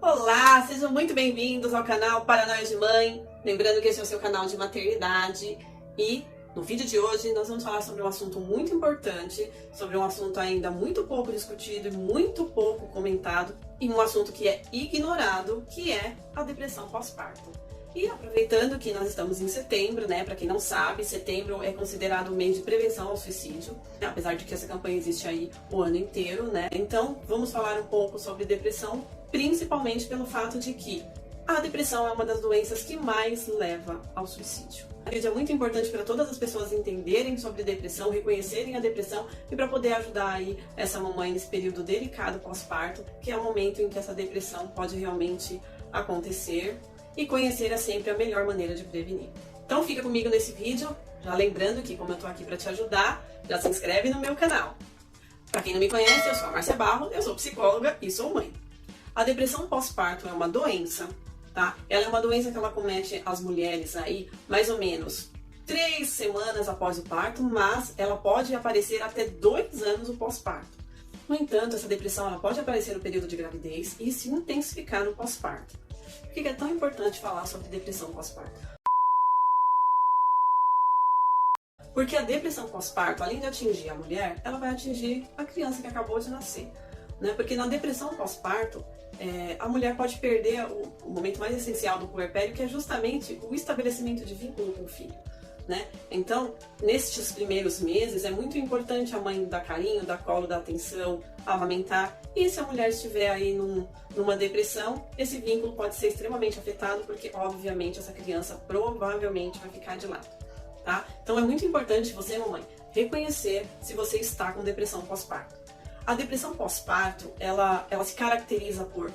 Olá, sejam muito bem-vindos ao canal Paranoia de Mãe. Lembrando que esse é o seu canal de maternidade e no vídeo de hoje nós vamos falar sobre um assunto muito importante, sobre um assunto ainda muito pouco discutido e muito pouco comentado e um assunto que é ignorado, que é a depressão pós-parto. E aproveitando que nós estamos em setembro, né? Para quem não sabe, setembro é considerado o mês de prevenção ao suicídio, né? Apesar de que essa campanha existe aí o ano inteiro, né? Então, vamos falar um pouco sobre depressão, principalmente pelo fato de que a depressão é uma das doenças que mais leva ao suicídio. É muito importante para todas as pessoas entenderem sobre depressão, reconhecerem a depressão e para poder ajudar aí essa mamãe nesse período delicado pós-parto, que é o momento em que essa depressão pode realmente acontecer, e conhecer sempre a melhor maneira de prevenir. Então fica comigo nesse vídeo, já lembrando que como eu tô aqui para te ajudar, já se inscreve no meu canal. Para quem não me conhece, eu sou a Márcia Barro, eu sou psicóloga e sou mãe. A depressão pós-parto é uma doença, tá? Ela é uma doença que ela comete as mulheres aí mais ou menos 3 semanas após o parto, mas ela pode aparecer até 2 anos o pós-parto. No entanto, essa depressão ela pode aparecer no período de gravidez e se intensificar no pós-parto. Por que é tão importante falar sobre depressão pós-parto? Porque a depressão pós-parto, além de atingir a mulher, ela vai atingir a criança que acabou de nascer, né? Porque na depressão pós-parto, a mulher pode perder o momento mais essencial do puerpério, que é justamente o estabelecimento de vínculo com o filho, né? Então, nestes primeiros meses, é muito importante a mãe dar carinho, dar colo, dar atenção, amamentar. E se a mulher estiver aí numa depressão, esse vínculo pode ser extremamente afetado, porque, obviamente, essa criança provavelmente vai ficar de lado, tá? Então, é muito importante você, mamãe, reconhecer se você está com depressão pós-parto. A depressão pós-parto, ela se caracteriza por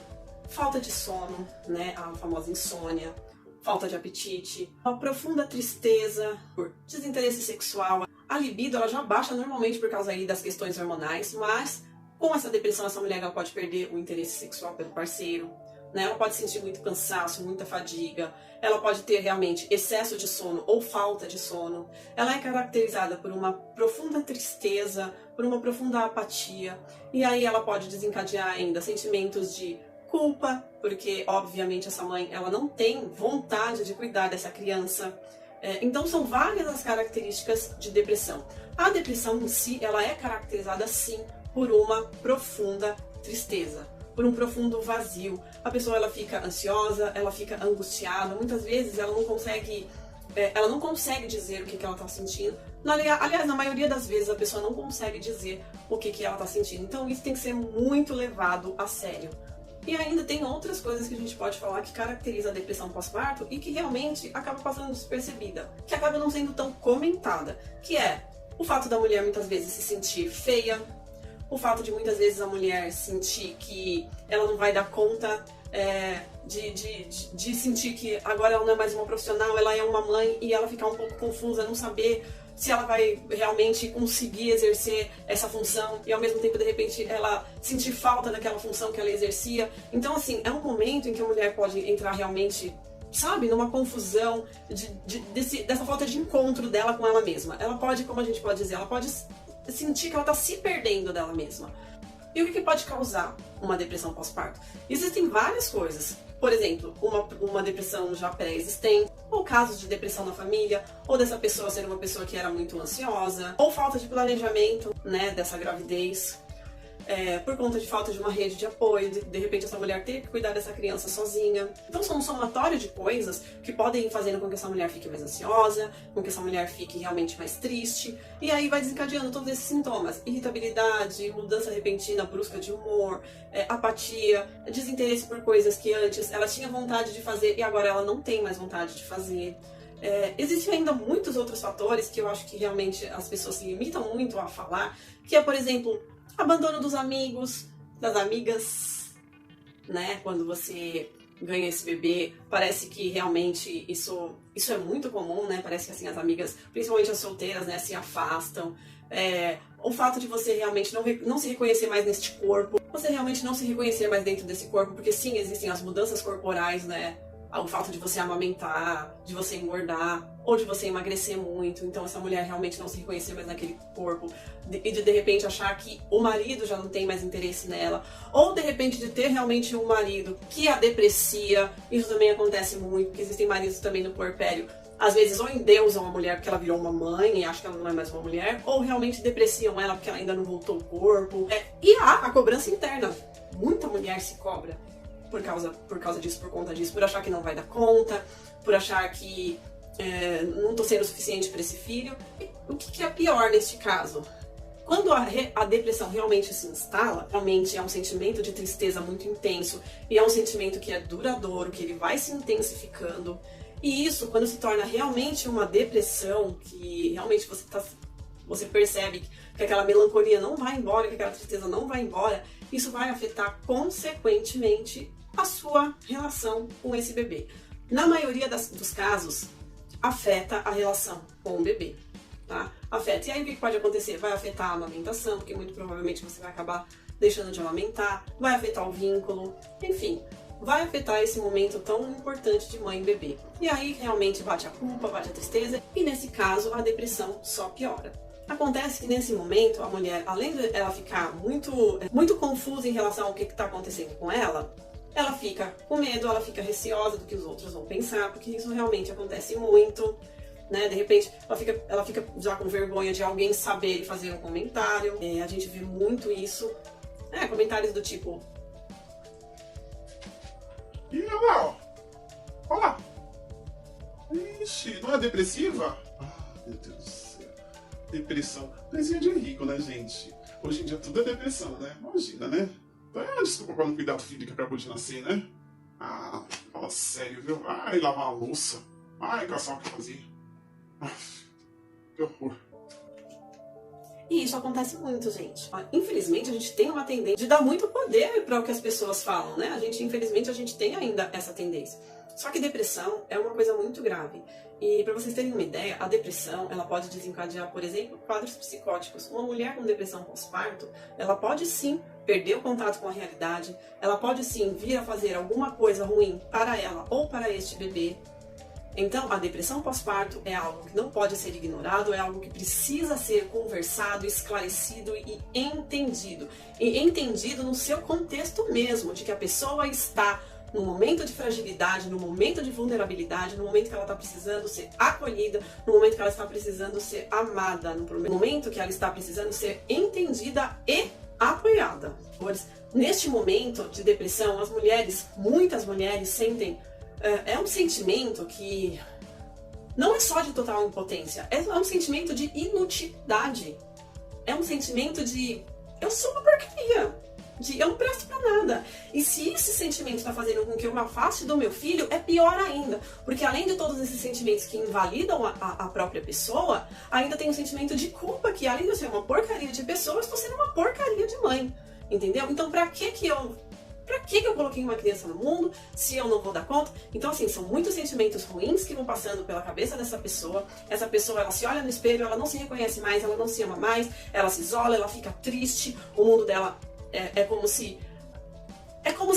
falta de sono, né? A famosa insônia, falta de apetite, uma profunda tristeza, por desinteresse sexual. A libido ela já baixa normalmente por causa aí das questões hormonais, mas com essa depressão essa mulher ela pode perder o interesse sexual pelo parceiro, né? Ela pode sentir muito cansaço, muita fadiga, ela pode ter realmente excesso de sono ou falta de sono. Ela é caracterizada por uma profunda tristeza, por uma profunda apatia, e aí ela pode desencadear ainda sentimentos de culpa, porque obviamente essa mãe ela não tem vontade de cuidar dessa criança. Então são várias as características de depressão. A depressão em si ela é caracterizada sim por uma profunda tristeza, por um profundo vazio. A pessoa ela fica ansiosa, ela fica angustiada, muitas vezes ela não consegue dizer o que ela está sentindo. Aliás, na maioria das vezes a pessoa não consegue dizer o que ela está sentindo. Então isso tem que ser muito levado a sério. E ainda tem outras coisas que a gente pode falar que caracteriza a depressão pós-parto e que realmente acaba passando despercebida, que acaba não sendo tão comentada, que é o fato da mulher muitas vezes se sentir feia, o fato de muitas vezes a mulher sentir que ela não vai dar conta, de sentir que agora ela não é mais uma profissional, ela é uma mãe e ela ficar um pouco confusa, não saber se ela vai realmente conseguir exercer essa função e ao mesmo tempo, de repente, ela sentir falta daquela função que ela exercia. Então, assim, é um momento em que a mulher pode entrar realmente, sabe, numa confusão dessa falta de encontro dela com ela mesma. Ela pode, como a gente pode dizer, ela pode sentir que ela está se perdendo dela mesma. E o que pode causar uma depressão pós-parto? Existem várias coisas. Por exemplo, uma depressão já pré-existente, ou casos de depressão na família, ou dessa pessoa ser uma pessoa que era muito ansiosa, ou falta de planejamento, né, dessa gravidez, por conta de falta de uma rede de apoio, de repente essa mulher ter que cuidar dessa criança sozinha. Então são um somatório de coisas que podem ir fazendo com que essa mulher fique mais ansiosa, com que essa mulher fique realmente mais triste, e aí vai desencadeando todos esses sintomas: irritabilidade, mudança repentina, brusca de humor, apatia, desinteresse por coisas que antes ela tinha vontade de fazer e agora ela não tem mais vontade de fazer. Existem ainda muitos outros fatores que eu acho que realmente as pessoas se limitam muito a falar, que é, por exemplo, abandono dos amigos, das amigas, né? Quando você ganha esse bebê, parece que realmente isso é muito comum, né? Parece que assim as amigas, principalmente as solteiras, né, se afastam. O fato de você realmente não se reconhecer mais neste corpo, você realmente não se reconhecer mais dentro desse corpo, porque sim, existem as mudanças corporais, né? o fato de você amamentar, de você engordar, ou de você emagrecer muito, então essa mulher realmente não se reconhecer mais naquele corpo, e de repente achar que o marido já não tem mais interesse nela, ou de repente de ter realmente um marido que a deprecia, isso também acontece muito, porque existem maridos também no puerpério, às vezes ou endeusam a mulher porque ela virou uma mãe e acha que ela não é mais uma mulher, ou realmente depreciam ela porque ela ainda não voltou o corpo. E há a cobrança interna, muita mulher se cobra por causa disso, por conta disso, por achar que não vai dar conta, por achar que não tô sendo suficiente para esse filho. E o que é pior neste caso? Quando a depressão realmente se instala, realmente é um sentimento de tristeza muito intenso e é um sentimento que é duradouro, que ele vai se intensificando. E isso, quando se torna realmente uma depressão, que realmente você percebe que aquela melancolia não vai embora, que aquela tristeza não vai embora, isso vai afetar consequentemente a sua relação com esse bebê. Na maioria dos casos, afeta a relação com o bebê, tá? Afeta. E aí o que pode acontecer? Vai afetar a amamentação, porque muito provavelmente você vai acabar deixando de amamentar, vai afetar o vínculo, enfim, vai afetar esse momento tão importante de mãe e bebê. E aí realmente bate a culpa, bate a tristeza, e nesse caso a depressão só piora. Acontece que nesse momento a mulher, além de ela ficar muito confusa em relação ao que está acontecendo com ela fica com medo, ela fica receosa do que os outros vão pensar, porque isso realmente acontece muito, né? De repente ela fica já com vergonha de alguém saber e fazer um comentário. A gente vê muito isso, comentários do tipo: "Ih, olha lá, ó. Olha lá. Ixi, não é depressiva?" Ah, meu Deus do céu. Depressão. Desenho de rico, né, gente? Hoje em dia tudo é depressão, né? Imagina, né? Então é desculpa pra não cuidar do filho que acabou de nascer, né? Ah, fala sério, viu? Ai, lavar a louça. Ai, caçar o que fazer. Ai, que horror. E isso acontece muito, gente. Infelizmente, a gente tem uma tendência de dar muito poder para o que as pessoas falam, né? Infelizmente, a gente tem ainda essa tendência. Só que depressão é uma coisa muito grave. E para vocês terem uma ideia, a depressão, ela pode desencadear, por exemplo, quadros psicóticos. Uma mulher com depressão pós-parto, ela pode sim perder o contato com a realidade, ela pode sim vir a fazer alguma coisa ruim para ela ou para este bebê. Então, a depressão pós-parto é algo que não pode ser ignorado, é algo que precisa ser conversado, esclarecido e entendido. E entendido no seu contexto mesmo, de que a pessoa está no momento de fragilidade, no momento de vulnerabilidade, no momento que ela está precisando ser acolhida, no momento que ela está precisando ser amada, no momento que ela está precisando ser entendida e apoiada. Neste momento de depressão, muitas mulheres sentem um sentimento que não é só de total impotência, é um sentimento de inutilidade, é um sentimento de eu sou uma porcaria, de eu não presto pra nada. E se esse sentimento está fazendo com que eu me afaste do meu filho, é pior ainda, porque além de todos esses sentimentos que invalidam a própria pessoa, ainda tem um sentimento de culpa, que além de eu ser uma porcaria de pessoa, eu estou sendo uma porcaria de mãe, entendeu? Então pra que eu coloquei uma criança no mundo se eu não vou dar conta? Então, assim, são muitos sentimentos ruins que vão passando pela cabeça dessa pessoa. Essa pessoa, ela se olha no espelho, ela não se reconhece mais, ela não se ama mais, ela se isola, ela fica triste, o mundo dela é como se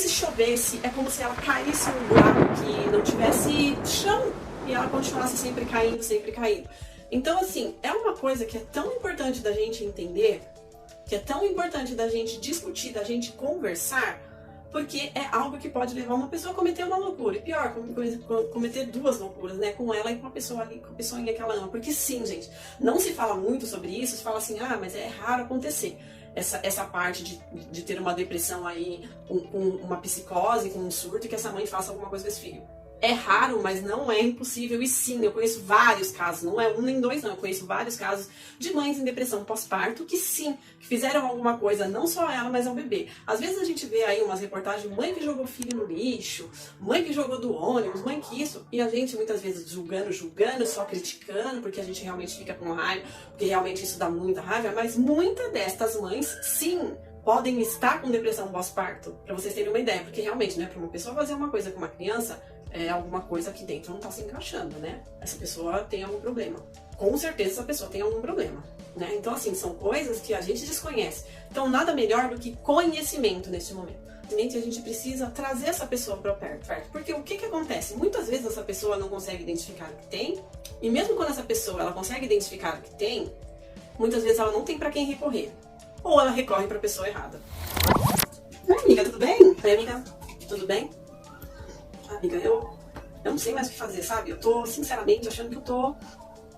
chovesse, é como se ela caísse num buraco que não tivesse chão e ela continuasse sempre caindo, sempre caindo. Então, assim, é uma coisa que é tão importante da gente entender, que é tão importante da gente discutir, da gente conversar, porque é algo que pode levar uma pessoa a cometer uma loucura. E pior, cometer duas loucuras, né? Com ela e com a pessoa ali, com a pessoinha que ela ama. Porque sim, gente, não se fala muito sobre isso, se fala assim, mas é raro acontecer. Essa parte de ter uma depressão aí, com uma psicose, com um surto, e que essa mãe faça alguma coisa com esse filho. É raro, mas não é impossível. E sim, eu conheço vários casos, não é um nem dois não, eu conheço vários casos de mães em depressão pós-parto que sim, que fizeram alguma coisa, não só ela, mas ao bebê. Às vezes a gente vê aí umas reportagens, mãe que jogou filho no lixo, mãe que jogou do ônibus, mãe que isso, e a gente muitas vezes julgando, só criticando, porque a gente realmente fica com raiva, porque realmente isso dá muita raiva, mas muitas destas mães, sim, podem estar com depressão pós-parto, pra vocês terem uma ideia, porque realmente, né, pra uma pessoa fazer uma coisa com uma criança, alguma coisa aqui dentro não tá se encaixando, né? Essa pessoa tem algum problema. Com certeza essa pessoa tem algum problema, né? Então, assim, são coisas que a gente desconhece. Então, nada melhor do que conhecimento neste momento. urgentemente a gente precisa trazer essa pessoa para perto. Porque o que acontece? Muitas vezes essa pessoa não consegue identificar o que tem, e mesmo quando essa pessoa ela consegue identificar o que tem, muitas vezes ela não tem para quem recorrer. Ou ela recorre para a pessoa errada. Oi, amiga, tudo bem? Oi, amiga, tudo bem? Amiga, eu não sei mais o que fazer, sabe? Eu tô, sinceramente, achando que eu tô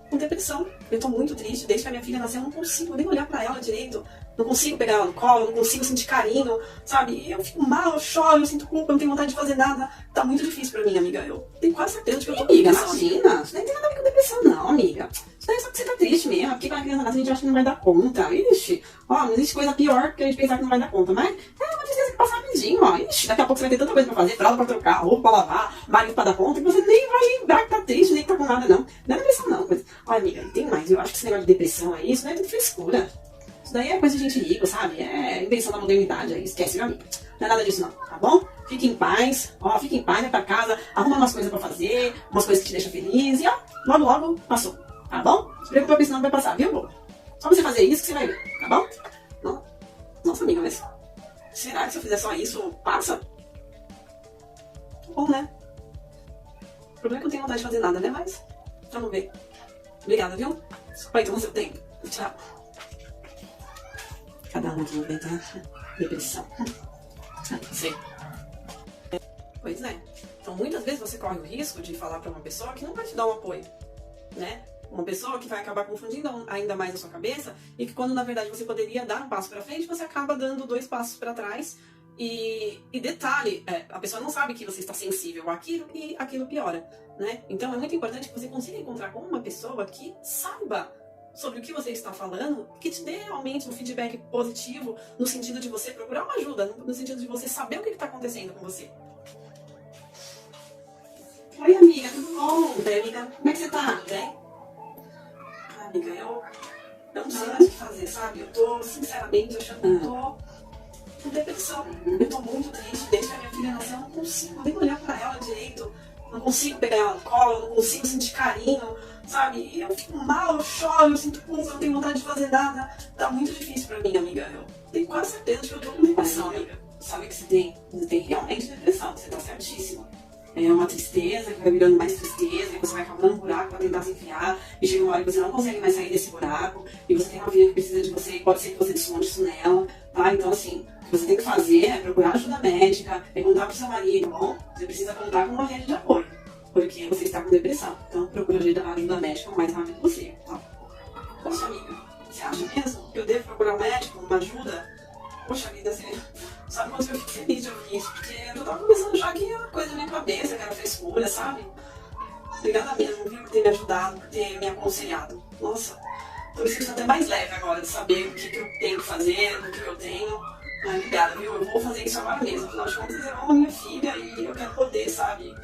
com depressão. Eu tô muito triste. Desde que a minha filha nasceu, eu não consigo nem olhar pra ela direito. Não consigo pegar ela no colo, não consigo sentir carinho, sabe? Eu fico mal, eu choro, eu sinto culpa, eu não tenho vontade de fazer nada. Tá muito difícil pra mim, amiga. Eu tenho quase certeza de que eu tô com depressão. Imagina, isso não tem nada a ver com depressão, não, amiga. Isso daí é só que você tá triste mesmo. Porque quando a criança nasce, a gente acha que não vai dar conta. Ixi, ó, não existe coisa pior que a gente pensar que não vai dar conta. Mas é uma tristeza que passa rapidinho, ó. Ixi, daqui a pouco você vai ter tanta coisa pra fazer, fralda pra trocar, roupa pra lavar, marido pra dar conta, que você nem vai lembrar que tá triste, nem que tá com nada, não. Não é depressão, não. Mas, olha, amiga, tem mais. Eu acho que esse negócio de depressão aí, isso não é tudo frescura. Isso daí é coisa de gente rica, sabe? É invenção da modernidade aí. Esquece, meu amigo. Não é nada disso, não, tá bom? Fique em paz, ó, fique em paz, vai pra casa, arruma umas coisas pra fazer, umas coisas que te deixam feliz e ó, logo, logo passou, tá bom? Não se preocupa porque senão não vai passar, viu, boba? Só você fazer isso que você vai ver, tá bom? Não. Nossa, amiga, mas será que se eu fizer só isso, passa? Bom, né? O problema é que eu não tenho vontade de fazer nada, né? Mas vamos ver. Obrigada, viu? Vai tomar seu tempo. Tchau. Cada um aqui vai ter depressão. Sei. Pois é. Então, muitas vezes você corre o risco de falar para uma pessoa que não vai te dar um apoio, né? Uma pessoa que vai acabar confundindo ainda mais a sua cabeça e que quando, na verdade, você poderia dar um passo para frente, você acaba dando 2 passos para trás. E detalhe, a pessoa não sabe que você está sensível àquilo e aquilo piora, né? Então, é muito importante que você consiga encontrar com uma pessoa que saiba sobre o que você está falando, que te dê realmente um feedback positivo, no sentido de você procurar uma ajuda, no sentido de você saber o que está acontecendo com você. Oi, amiga, tudo bom? Oi, amiga, como é que você tá? Tudo bem? Amiga, eu não sei mais o que fazer, sabe? Eu tô, sinceramente, achando que eu tô com depressão. Eu tô muito triste, desde que a minha filha nasceu, eu não consigo nem olhar pra ela direito. Não consigo pegar ela no colo, não consigo sentir carinho, sabe? E eu fico mal, eu choro, eu sinto culpa, eu não tenho vontade de fazer nada. Tá muito difícil pra mim, amiga. Eu tenho quase certeza de que eu tô com depressão, amiga. Sabe que você tem? Você tem realmente depressão, você tá certíssima. É uma tristeza que vai virando mais tristeza, e você vai cavando um buraco pra tentar se enfiar, e chega uma hora que você não consegue mais sair desse buraco, e você tem uma filha que precisa de você, e pode ser que você desconte isso nela, tá? Então, assim, o que você tem que fazer é procurar ajuda médica, é contar pro seu marido, bom? Você precisa contar com uma rede de apoio, porque você está com depressão. Então, procura ajuda médica o mais rápido possível, tá? Poxa, amiga, você acha mesmo que eu devo procurar um médico, uma ajuda? Poxa vida, você sabe quanto eu fico feliz de ouvir isso, porque eu tava começando já que era coisa na minha cabeça, que era frescura, sabe? Obrigada mesmo, viu, por ter me ajudado, por ter me aconselhado. Nossa, tô me sentindo até mais leve agora de saber o que eu tenho que fazer, do que eu tenho. Ai, obrigada, viu? Eu vou fazer isso agora mesmo. Afinal de contas, eu amo a minha filha e eu quero poder, sabe?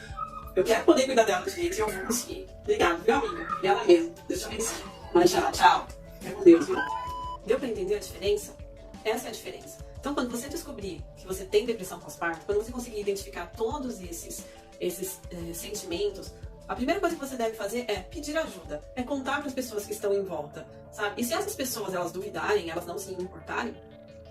Eu quero poder cuidar dela direito e eu vou conseguir. Obrigada, viu, amiga? Obrigada mesmo. Deus te abençoe. Mas tchau. Fica com Deus, viu? Deu pra entender a diferença? Essa é a diferença. Então, quando você descobrir que você tem depressão pós-parto, quando você conseguir identificar todos esses sentimentos, a primeira coisa que você deve fazer é pedir ajuda, é contar para as pessoas que estão em volta, sabe? E se essas pessoas elas duvidarem, elas não se importarem,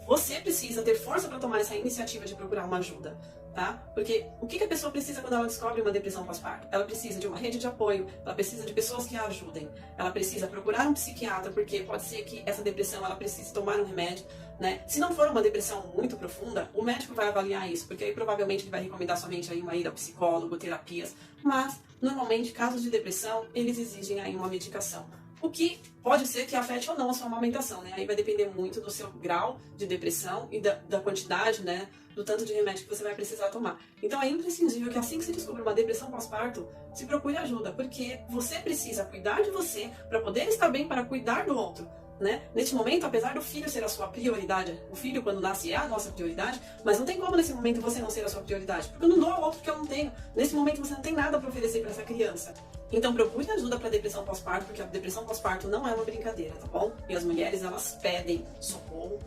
você precisa ter força para tomar essa iniciativa de procurar uma ajuda, tá? Porque o que a pessoa precisa quando ela descobre uma depressão pós-parto? Ela precisa de uma rede de apoio, ela precisa de pessoas que a ajudem, ela precisa procurar um psiquiatra, porque pode ser que essa depressão ela precise tomar um remédio, né? Se não for uma depressão muito profunda, o médico vai avaliar isso, porque aí provavelmente ele vai recomendar somente aí uma ida ao psicólogo, terapias, mas normalmente casos de depressão, eles exigem aí uma medicação. O que pode ser que afete ou não a sua amamentação, né? Aí vai depender muito do seu grau de depressão e da quantidade, né? Do tanto de remédio que você vai precisar tomar. Então é imprescindível que assim que você descobrir uma depressão pós-parto, se procure ajuda, porque você precisa cuidar de você para poder estar bem para cuidar do outro, né? Neste momento, apesar do filho ser a sua prioridade, o filho quando nasce é a nossa prioridade, mas não tem como nesse momento você não ser a sua prioridade, porque eu não dou ao outro que eu não tenho. Nesse momento você não tem nada para oferecer para essa criança. Então procure ajuda para depressão pós-parto, porque a depressão pós-parto não é uma brincadeira, tá bom? E as mulheres, elas pedem socorro,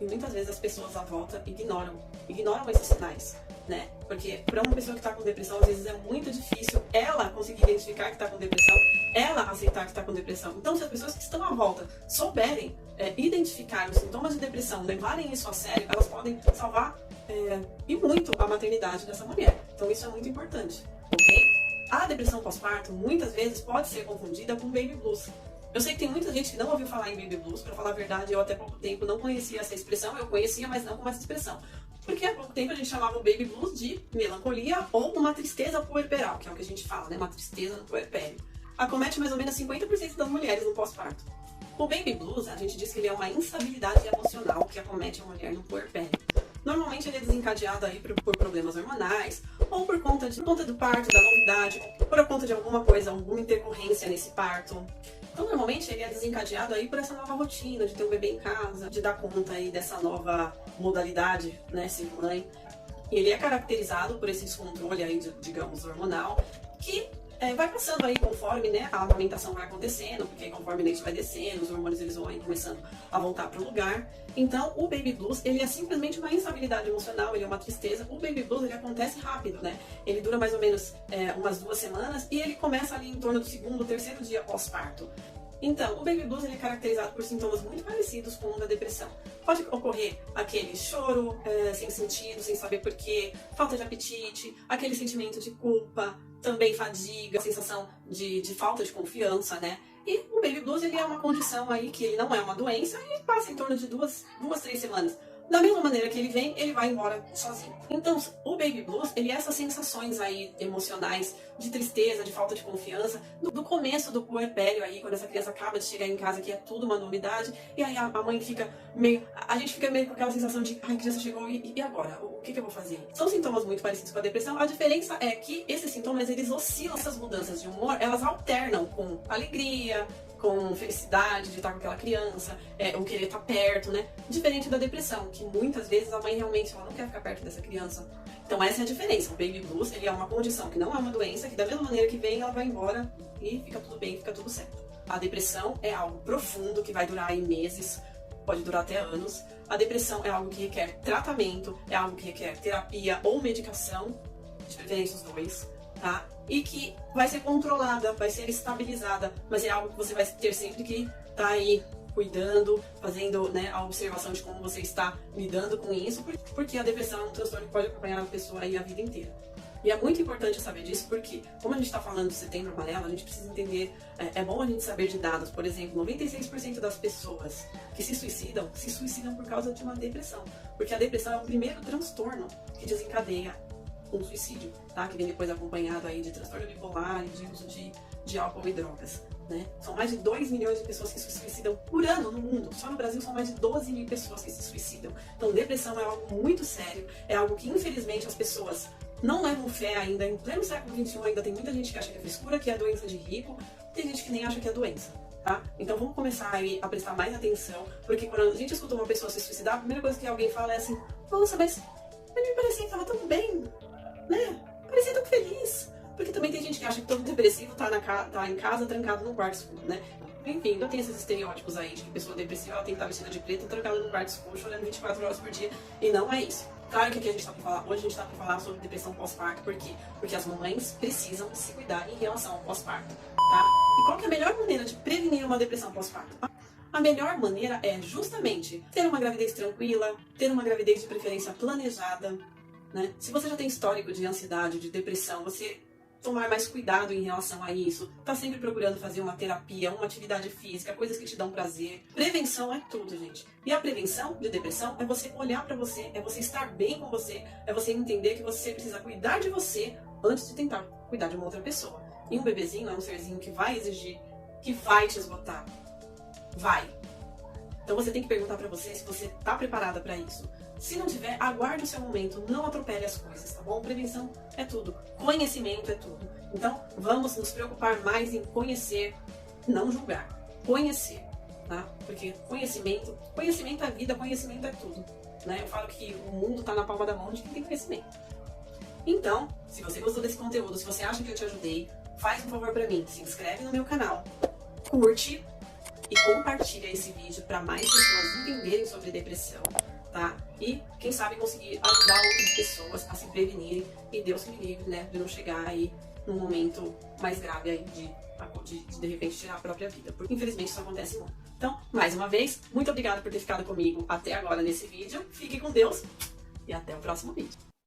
e muitas vezes as pessoas à volta ignoram ignoram esses sinais, né? Porque para uma pessoa que está com depressão, às vezes é muito difícil ela conseguir identificar que está com depressão, ela aceitar que está com depressão. Então, se as pessoas que estão à volta souberem identificar os sintomas de depressão, levarem isso a sério, elas podem salvar e muito a maternidade dessa mulher. Então, isso é muito importante, ok? A depressão pós-parto, muitas vezes, pode ser confundida com baby blues. Eu sei que tem muita gente que não ouviu falar em baby blues. Para falar a verdade, eu até pouco tempo não conhecia essa expressão. Eu conhecia, mas não com essa expressão. Porque há pouco tempo a gente chamava o baby blues de melancolia ou uma tristeza puerperal, que é o que a gente fala, né? Uma tristeza no puerpério. Acomete mais ou menos 50% das mulheres no pós-parto. O baby blues, a gente diz que ele é uma instabilidade emocional que acomete a mulher no puerpério. Normalmente ele é desencadeado aí por problemas hormonais, ou por conta do parto, da novidade, por conta de alguma coisa, alguma intercorrência nesse parto. Então, normalmente, ele é desencadeado aí por essa nova rotina de ter um bebê em casa, de dar conta aí dessa nova modalidade, né, ser mãe. E ele é caracterizado por esse descontrole aí, digamos, hormonal, que vai passando aí conforme, né, a amamentação vai acontecendo, porque conforme o leite vai descendo, os hormônios eles vão aí começando a voltar para o lugar. Então, o baby blues, ele é simplesmente uma instabilidade emocional, ele é uma tristeza. O baby blues, ele acontece rápido, né? Ele dura mais ou menos umas 2 semanas e ele começa ali em torno do 2º, 3º dia pós-parto. Então, o baby blues ele é caracterizado por sintomas muito parecidos com o da depressão. Pode ocorrer aquele choro sem sentido, sem saber porquê, falta de apetite, aquele sentimento de culpa, também fadiga, sensação de falta de confiança, né? E o baby blues ele é uma condição aí que ele não é uma doença e passa em torno de 2, 3 semanas. Da mesma maneira que ele vem, ele vai embora sozinho. Então, o baby blues, ele é essas sensações aí emocionais de tristeza, de falta de confiança, do começo do puerpério aí, quando essa criança acaba de chegar em casa, que é tudo uma novidade, e aí a mãe fica a gente fica meio com aquela sensação de, ai, a criança chegou, e agora? O que eu vou fazer? São sintomas muito parecidos com a depressão, a diferença é que esses sintomas, eles oscilam, essas mudanças de humor, elas alternam com alegria, com felicidade de estar com aquela criança, ou querer estar perto, né? Diferente da depressão, que muitas vezes a mãe realmente ela não quer ficar perto dessa criança. Então essa é a diferença. O baby blues, ele é uma condição que não é uma doença, que da mesma maneira que vem, ela vai embora e fica tudo bem, fica tudo certo. A depressão é algo profundo, que vai durar aí meses, pode durar até anos. A depressão é algo que requer tratamento, é algo que requer terapia ou medicação, de preferência os dois, tá? E que vai ser controlada, vai ser estabilizada, mas é algo que você vai ter sempre que estar aí cuidando, fazendo, né, a observação de como você está lidando com isso, porque a depressão é um transtorno que pode acompanhar a pessoa aí a vida inteira. E é muito importante saber disso porque, como a gente está falando de Setembro Amarelo, a gente precisa entender, é bom a gente saber de dados. Por exemplo, 96% das pessoas que se suicidam por causa de uma depressão, porque a depressão é o primeiro transtorno que desencadeia um suicídio, tá? Que vem depois acompanhado aí de transtorno bipolar e de uso de álcool e drogas, né? São mais de 2 milhões de pessoas que se suicidam por ano no mundo. Só no Brasil são mais de 12 mil pessoas que se suicidam. Então, depressão é algo muito sério, é algo que infelizmente as pessoas não levam fé ainda. Em pleno século XXI ainda tem muita gente que acha que é frescura, que é doença de rico, tem gente que nem acha que é doença. Tá? Então vamos começar aí a prestar mais atenção, porque quando a gente escuta uma pessoa se suicidar, a primeira coisa que alguém fala é assim: nossa, mas ele me parecia que estava tão bem, né? Parecia tão feliz. Porque também tem gente que acha que todo depressivo tá em casa, trancado no quarto escuro, né? Enfim, não tem esses estereótipos aí de que pessoa depressiva ela tem que estar vestida de preto, trancada no quarto escuro, chorando 24 horas por dia, e não é isso. Claro que aqui a gente tá pra falar, hoje a gente tá pra falar sobre depressão pós-parto, por quê? Porque as mamães precisam se cuidar em relação ao pós-parto, tá? E qual que é a melhor maneira de prevenir uma depressão pós-parto? A melhor maneira é justamente ter uma gravidez tranquila, ter uma gravidez de preferência planejada, né? Se você já tem histórico de ansiedade, de depressão, você tomar mais cuidado em relação a isso, tá sempre procurando fazer uma terapia, uma atividade física, coisas que te dão prazer. Prevenção é tudo, gente. E a prevenção de depressão é você olhar pra você, é você estar bem com você, é você entender que você precisa cuidar de você antes de tentar cuidar de uma outra pessoa. E um bebezinho é um serzinho que vai exigir, que vai te esgotar. Vai. Então você tem que perguntar pra você se você tá preparada pra isso. Se não tiver, aguarde o seu momento, não atropele as coisas, tá bom? Prevenção é tudo, conhecimento é tudo. Então, vamos nos preocupar mais em conhecer, não julgar. Conhecer, tá? Porque conhecimento é vida, conhecimento é tudo, né? Eu falo que o mundo tá na palma da mão de quem tem conhecimento. Então, se você gostou desse conteúdo, se você acha que eu te ajudei, faz um favor pra mim, se inscreve no meu canal, curte e compartilha esse vídeo para mais pessoas entenderem sobre depressão, tá? e, quem sabe, conseguir ajudar outras pessoas a se prevenirem e Deus me livre, né, de não chegar aí num momento mais grave aí de repente tirar a própria vida, porque infelizmente isso acontece muito. Então, mais uma vez, muito obrigada por ter ficado comigo até agora nesse vídeo. Fique com Deus e até o próximo vídeo.